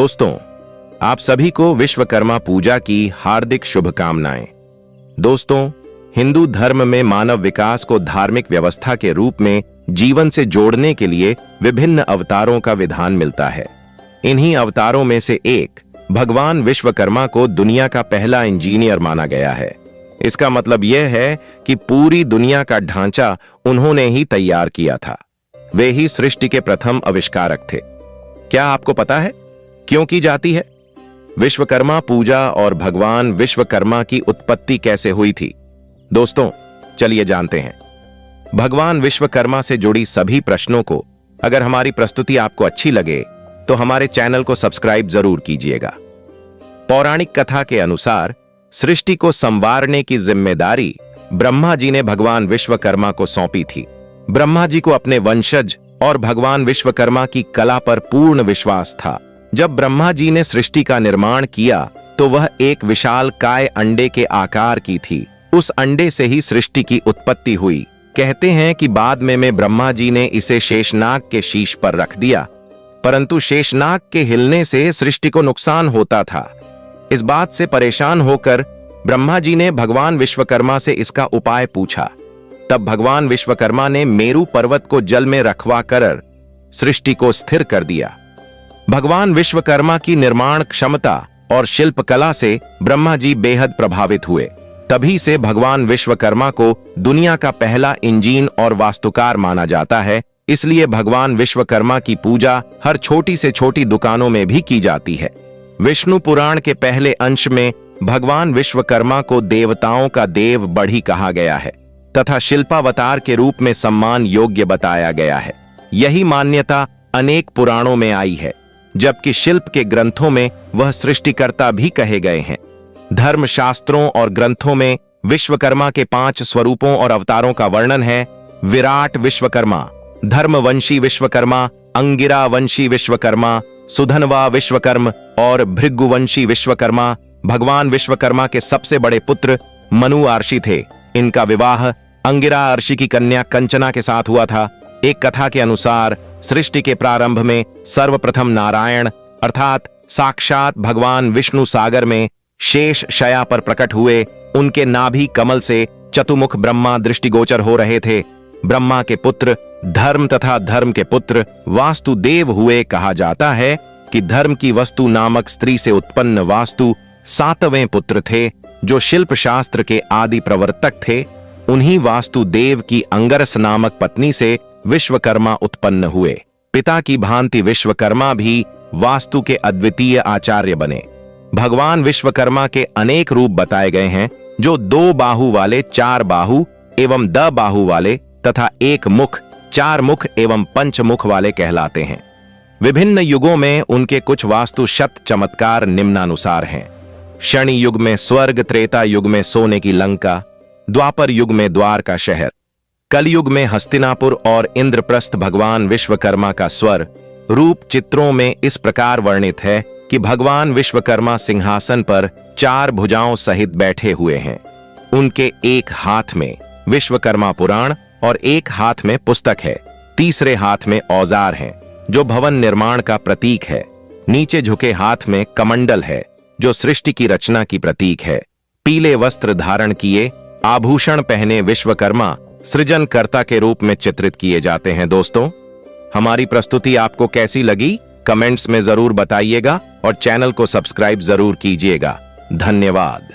दोस्तों, आप सभी को विश्वकर्मा पूजा की हार्दिक शुभकामनाएं। दोस्तों, हिंदू धर्म में मानव विकास को धार्मिक व्यवस्था के रूप में जीवन से जोड़ने के लिए विभिन्न अवतारों का विधान मिलता है। इन्हीं अवतारों में से एक भगवान विश्वकर्मा को दुनिया का पहला इंजीनियर माना गया है। इसका मतलब यह है कि पूरी दुनिया का ढांचा उन्होंने ही तैयार किया था। वे ही सृष्टि के प्रथम आविष्कारक थे। क्या आपको पता है क्यों की जाती है विश्वकर्मा पूजा और भगवान विश्वकर्मा की उत्पत्ति कैसे हुई थी? दोस्तों, चलिए जानते हैं। भगवान विश्वकर्मा से जुड़ी सभी प्रश्नों को अगर हमारी प्रस्तुति आपको अच्छी लगे तो हमारे चैनल को सब्सक्राइब जरूर कीजिएगा। पौराणिक कथा के अनुसार सृष्टि को संवारने की जिम्मेदारी ब्रह्मा जी ने भगवान विश्वकर्मा को सौंपी थी। ब्रह्मा जी को अपने वंशज और भगवान विश्वकर्मा की कला पर पूर्ण विश्वास था। जब ब्रह्मा जी ने सृष्टि का निर्माण किया तो वह एक विशाल काय अंडे के आकार की थी। उस अंडे से ही सृष्टि की उत्पत्ति हुई। कहते हैं कि बाद में ब्रह्मा जी ने इसे शेषनाग के शीश पर रख दिया, परंतु शेषनाग के हिलने से सृष्टि को नुकसान होता था। इस बात से परेशान होकर ब्रह्मा जी ने भगवान विश्वकर्मा से इसका उपाय पूछा। तब भगवान विश्वकर्मा ने मेरु पर्वत को जल में रखवा कर सृष्टि को स्थिर कर दिया। भगवान विश्वकर्मा की निर्माण क्षमता और शिल्पकला से ब्रह्मा जी बेहद प्रभावित हुए। तभी से भगवान विश्वकर्मा को दुनिया का पहला इंजीन और वास्तुकार माना जाता है। इसलिए भगवान विश्वकर्मा की पूजा हर छोटी से छोटी दुकानों में भी की जाती है। विष्णु पुराण के पहले अंश में भगवान विश्वकर्मा को देवताओं का देव बढ़ी कहा गया है तथा शिल्पावतार के रूप में सम्मान योग्य बताया गया है। यही मान्यता अनेक पुराणों में आई है, जबकि शिल्प के ग्रंथों में वह सृष्टिकर्ता भी कहे गए हैं। धर्मशास्त्रों और ग्रंथों में विश्वकर्मा के 5 स्वरूपों और अवतारों का वर्णन है। विराट विश्वकर्मा, धर्मवंशी विश्वकर्मा, अंगिरा वंशी विश्वकर्मा, सुधनवा विश्वकर्म और भृगुवंशी विश्वकर्मा। भगवान विश्वकर्मा के सबसे बड़े पुत्र मनु अर्षि थे। इनका विवाह अंगिरा अर्षि की कन्या कंचना के साथ हुआ था। एक कथा के अनुसार सृष्टि के प्रारंभ में सर्वप्रथम नारायण अर्थात साक्षात भगवान विष्णु सागर में शेष शया पर प्रकट हुए। उनके नाभि कमल से चतुमुख ब्रह्मा दृष्टिगोचर हो रहे थे। ब्रह्मा के पुत्र धर्म तथा धर्म के पुत्र वास्तुदेव हुए। कहा जाता है कि धर्म की वस्तु नामक स्त्री से उत्पन्न वास्तु 7वें पुत्र थे, जो शिल्प शास्त्र के आदि प्रवर्तक थे। उन्हीं वास्तुदेव की अंगरस नामक पत्नी से विश्वकर्मा उत्पन्न हुए। पिता की भांति विश्वकर्मा भी वास्तु के अद्वितीय आचार्य बने। भगवान विश्वकर्मा के अनेक रूप बताए गए हैं, जो 2 बाहु वाले, 4 बाहु एवं द बाहु वाले तथा 1 मुख, 4 मुख एवं 5 मुख वाले कहलाते हैं। विभिन्न युगों में उनके कुछ वास्तु शत चमत्कार निम्नानुसार हैं। शनि युग में स्वर्ग, त्रेता युग में सोने की लंका, द्वापर युग में द्वार का शहर, कलयुग में हस्तिनापुर और इंद्रप्रस्थ। भगवान विश्वकर्मा का स्वर रूप चित्रों में इस प्रकार वर्णित है कि भगवान विश्वकर्मा सिंहासन पर 4 भुजाओं सहित बैठे हुए हैं। उनके एक हाथ में विश्वकर्मा पुराण और एक हाथ में पुस्तक है। तीसरे हाथ में औजार हैं, जो भवन निर्माण का प्रतीक है। नीचे झुके हाथ में कमंडल है, जो सृष्टि की रचना की प्रतीक है। पीले वस्त्र धारण किए, आभूषण पहने विश्वकर्मा सृजनकर्ता के रूप में चित्रित किए जाते हैं। दोस्तों, हमारी प्रस्तुति आपको कैसी लगी कमेंट्स में जरूर बताइएगा और चैनल को सब्सक्राइब जरूर कीजिएगा। धन्यवाद।